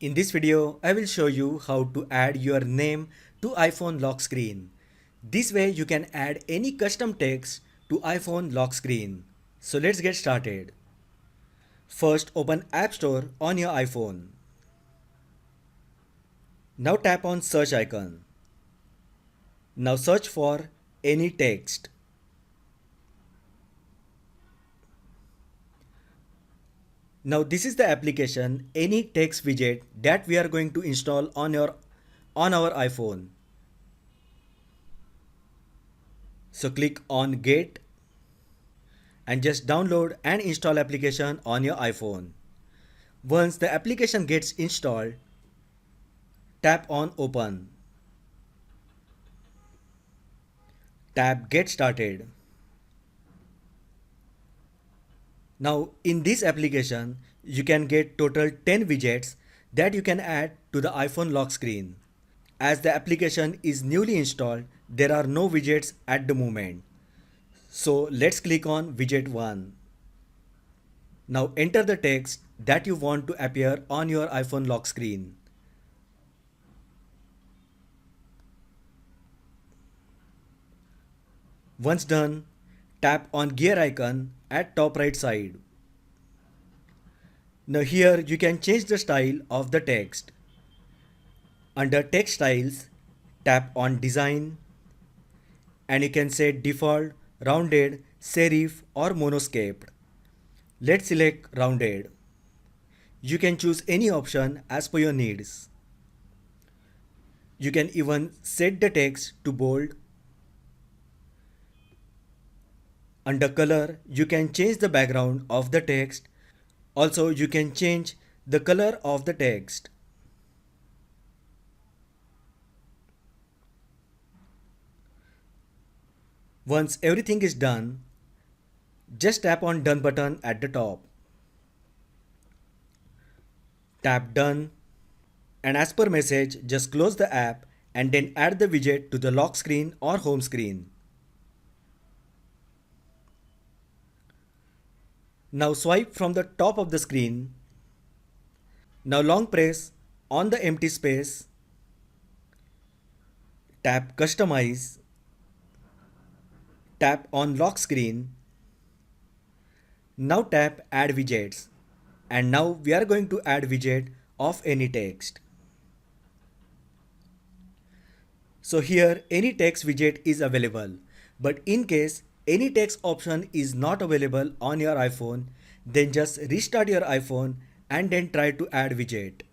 In this video, I will show you how to add your name to iPhone lock screen. This way you can add any custom text to iPhone lock screen. So let's get started. First open App Store on your iPhone. Now tap on search icon. Now search for any text. Now this is the application any text widget that we are going to install on our iPhone. So click on Get and just download and install application on your iPhone. Once the application gets installed, tap on Open. Tap Get Started. Now in this application, you can get total 10 widgets that you can add to the iPhone lock screen. As the application is newly installed, there are no widgets at the moment. So let's click on widget 1. Now enter the text that you want to appear on your iPhone lock screen. Once done, tap on gear icon at top right side. Now here you can change the style of the text. Under text styles, tap on design and you can set default, rounded, serif or monoscaped. Let's select rounded. You can choose any option as per your needs. You can even set the text to bold. Under color, you can change the background of the text. Also, you can change the color of the text. Once everything is done, just tap on Done button at the top. Tap Done and as per message, just close the app and then add the widget to the lock screen or home screen. Now swipe from the top of the screen. Now long press on the empty space. Tap Customize. Tap on lock screen. Now tap Add widgets. And now we are going to add widget of any text. So here any text widget is available, but in case any text option is not available on your iPhone, then just restart your iPhone and then try to add widget.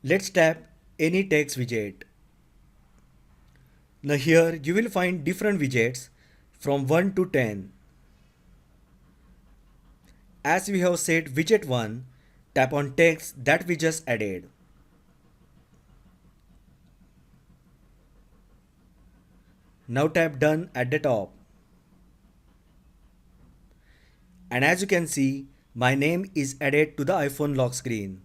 Let's tap any text widget. Now here you will find different widgets from 1 to 10. As we have set widget 1, tap on text that we just added. Now tap Done at the top. And as you can see, my name is added to the iPhone lock screen.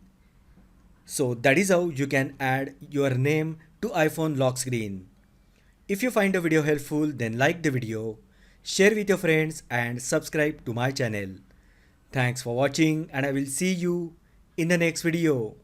So that is how you can add your name to iPhone lock screen. If you find the video helpful, then like the video, share with your friends and subscribe to my channel. Thanks for watching and I will see you in the next video.